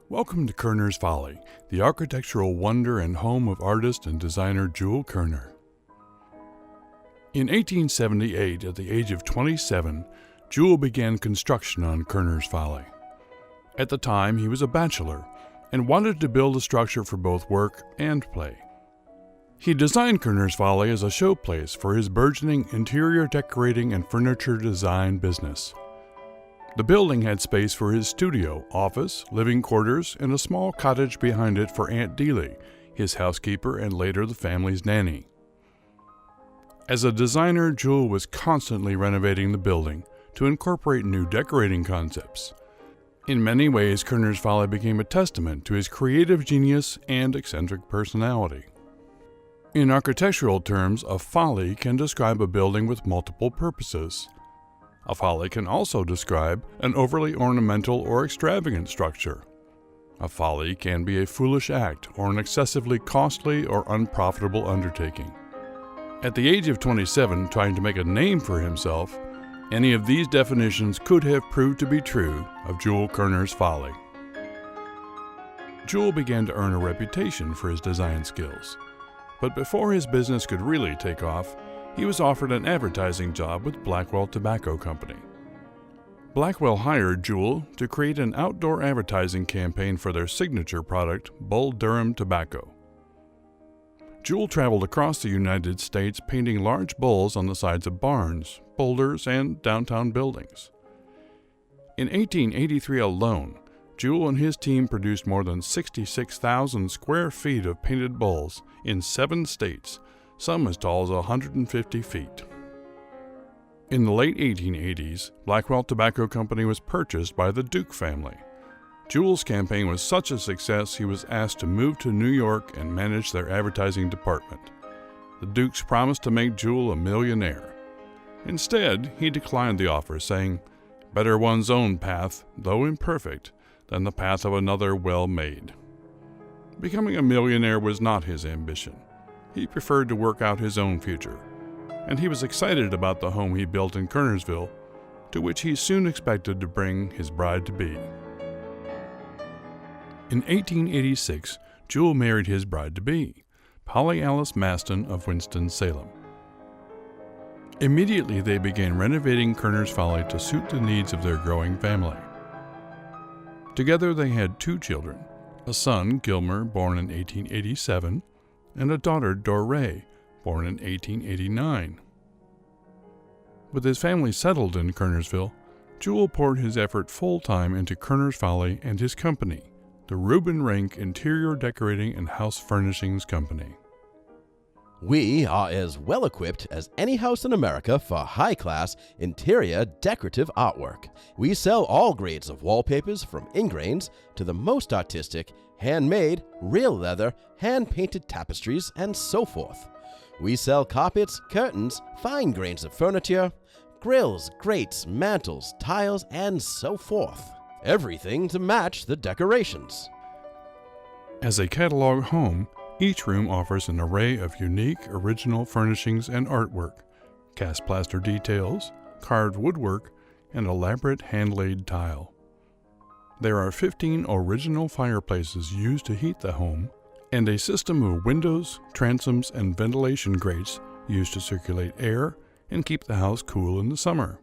Welcome to Körner's Folly, the architectural wonder and home of artist and designer Jules Körner. In 1878, at the age of 27, Jules began construction on Körner's Folly. At the time, he was a bachelor and wanted to build a structure for both work and play. He designed Körner's Folly as a showplace for his burgeoning interior decorating and furniture design business. The building had space for his studio, office, living quarters, and a small cottage behind it for Aunt Dealey, his housekeeper and later the family's nanny. As a designer, Jules was constantly renovating the building to incorporate new decorating concepts. In many ways, Körner's Folly became a testament to his creative genius and eccentric personality. In architectural terms, a folly can describe a building with multiple purposes. A folly can also describe an overly ornamental or extravagant structure. A folly can be a foolish act or an excessively costly or unprofitable undertaking. At the age of 27, trying to make a name for himself, any of these definitions could have proved to be true of Jules Körner's Folly. Jules began to earn a reputation for his design skills, but before his business could really take off, he was offered an advertising job with Blackwell Tobacco Company. Blackwell hired Jules to create an outdoor advertising campaign for their signature product, Bull Durham Tobacco. Jules traveled across the United States painting large bulls on the sides of barns, boulders, and downtown buildings. In 1883 alone, Jules and his team produced more than 66,000 square feet of painted bulls in 7 states, some as tall as 150 feet. In the late 1880s, Blackwell Tobacco Company was purchased by the Duke family. Jules' campaign was such a success he was asked to move to New York and manage their advertising department. The Dukes promised to make Jules a millionaire. Instead, he declined the offer, saying, "Better one's own path, though imperfect, than the path of another well-made." Becoming a millionaire was not his ambition. He preferred to work out his own future, and he was excited about the home he built in Kernersville, to which he soon expected to bring his bride-to-be. In 1886, Jules married his bride-to-be, Polly Alice Maston of Winston-Salem. Immediately, they began renovating Körner's Folly to suit the needs of their growing family. Together, they had 2 children, a son, Gilmer, born in 1887, and a daughter, Doré, born in 1889. With his family settled in Kernersville, Jules poured his effort full-time into Körner's Folly and his company, the Reuben Rank Interior Decorating and House Furnishings Company. We are as well equipped as any house in America for high-class interior decorative artwork. We sell all grades of wallpapers from ingrains to the most artistic, handmade, real leather, hand-painted tapestries, and so forth. We sell carpets, curtains, fine grains of furniture, grills, grates, mantels, tiles, and so forth. Everything to match the decorations. As a catalog home, each room offers an array of unique, original furnishings and artwork, cast plaster details, carved woodwork, and elaborate hand-laid tile. There are 15 original fireplaces used to heat the home, and a system of windows, transoms, and ventilation grates used to circulate air and keep the house cool in the summer.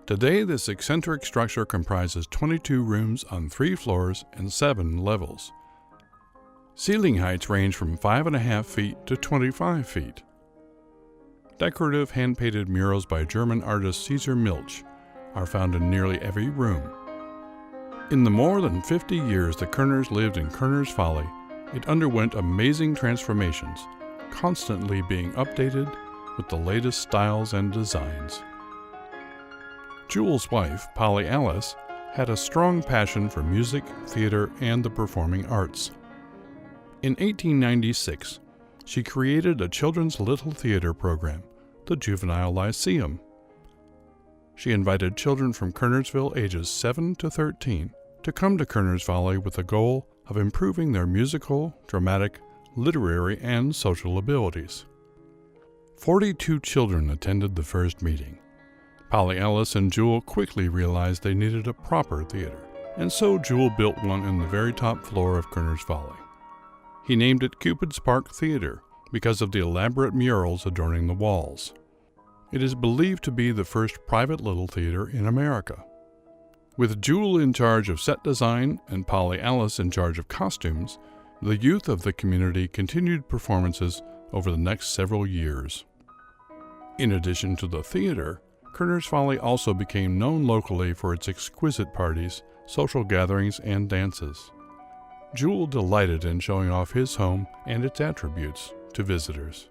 Today, this eccentric structure comprises 22 rooms on 3 floors and 7 levels. Ceiling heights range from 5.5 feet to 25 feet. Decorative hand-painted murals by German artist Caesar Milch are found in nearly every room. In the more than 50 years the Körners lived in Körner's Folly, it underwent amazing transformations, constantly being updated with the latest styles and designs. Jules' wife, Polly Alice, had a strong passion for music, theater, and the performing arts. In 1896, she created a children's little theater program, the Juvenile Lyceum. She invited children from Kernersville ages 7 to 13 to come to Körner's Folly with the goal of improving their musical, dramatic, literary, and social abilities. 42 children attended the first meeting. Polly Alice and Jules quickly realized they needed a proper theater, and so Jewel built one in the very top floor of Körner's Folly. He named it Cupid's Park Theater because of the elaborate murals adorning the walls. It is believed to be the first private little theater in America. With Jewel in charge of set design and Polly Alice in charge of costumes, the youth of the community continued performances over the next several years. In addition to the theater, Körner's Folly also became known locally for its exquisite parties, social gatherings, and dances. Jewel delighted in showing off his home and its attributes to visitors.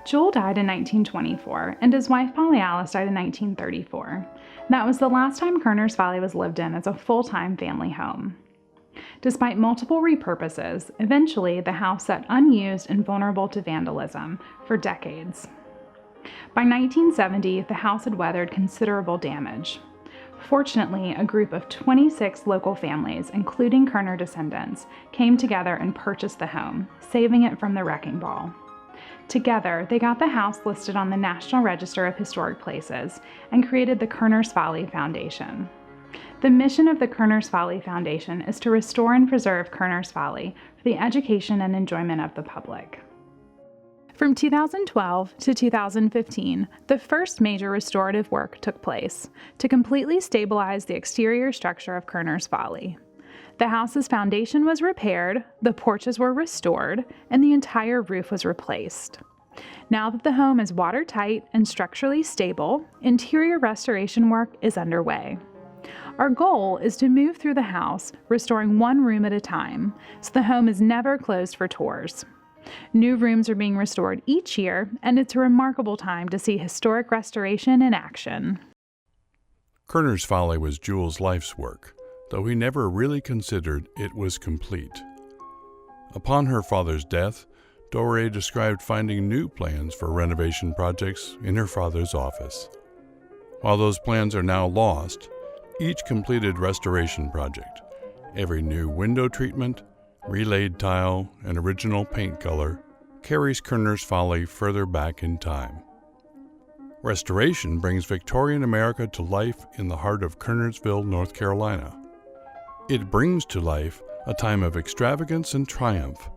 Jewel died in 1924, and his wife Polly Alice died in 1934. That was the last time Körner's Folly was lived in as a full-time family home. Despite multiple repurposes, eventually the house sat unused and vulnerable to vandalism for decades. By 1970, the house had weathered considerable damage. Fortunately, a group of 26 local families, including Körner descendants, came together and purchased the home, saving it from the wrecking ball. Together, they got the house listed on the National Register of Historic Places and created the Körner's Folly Foundation. The mission of the Körner's Folly Foundation is to restore and preserve Körner's Folly for the education and enjoyment of the public. From 2012 to 2015, the first major restorative work took place to completely stabilize the exterior structure of Körner's Folly. The house's foundation was repaired, the porches were restored, and the entire roof was replaced. Now that the home is watertight and structurally stable, interior restoration work is underway. Our goal is to move through the house, restoring one room at a time, so the home is never closed for tours. New rooms are being restored each year, and it's a remarkable time to see historic restoration in action. Körner's Folly was Jewel's life's work, though he never really considered it was complete. Upon her father's death, Doré described finding new plans for renovation projects in her father's office. While those plans are now lost, each completed restoration project, every new window treatment, relaid tile, and original paint color, carries Körner's Folly further back in time. Restoration brings Victorian America to life in the heart of Kernersville, North Carolina. It brings to life a time of extravagance and triumph,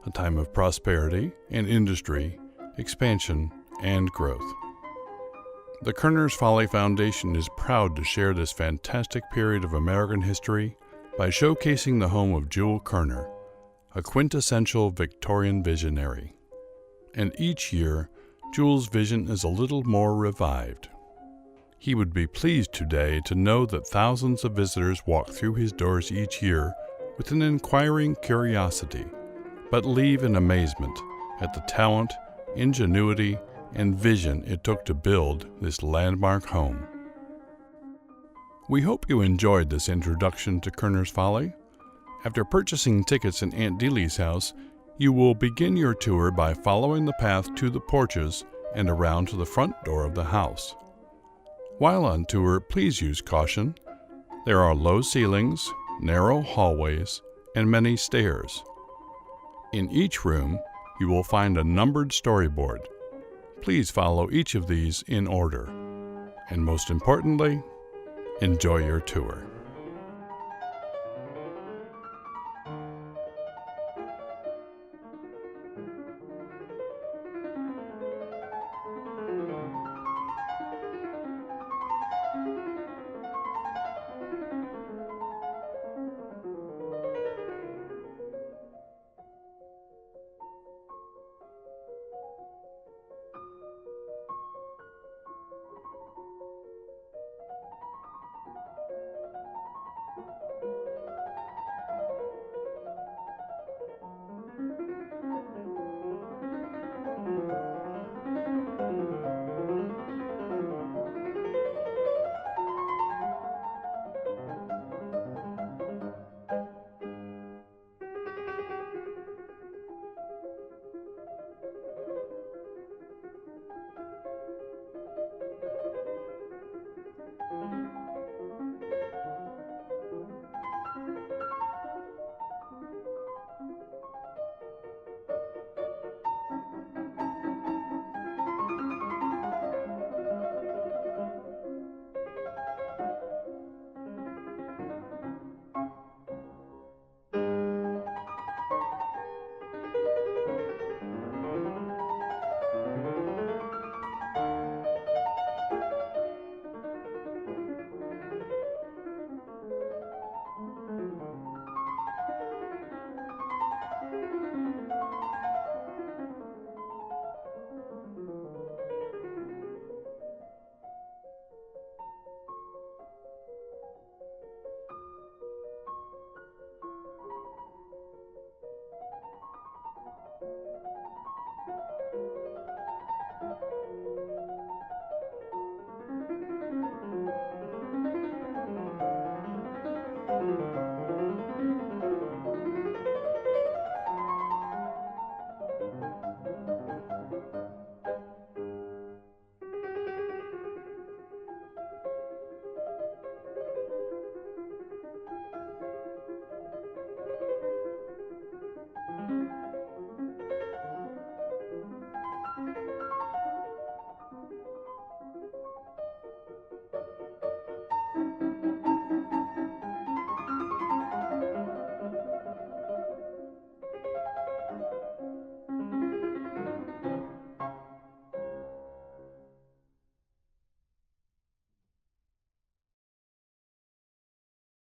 a time of prosperity and industry, expansion and growth. The Körner's Folly Foundation is proud to share this fantastic period of American history by showcasing the home of Jewel Körner, a quintessential Victorian visionary. And each year, Jewel's vision is a little more revived. He would be pleased today to know that thousands of visitors walk through his doors each year with an inquiring curiosity, but leave in amazement at the talent, ingenuity, and vision it took to build this landmark home. We hope you enjoyed this introduction to Körner's Folly. After purchasing tickets in Aunt Dealey's house, you will begin your tour by following the path to the porches and around to the front door of the house. While on tour, please use caution. There are low ceilings, narrow hallways, and many stairs. In each room, you will find a numbered storyboard. Please follow each of these in order. And most importantly, enjoy your tour.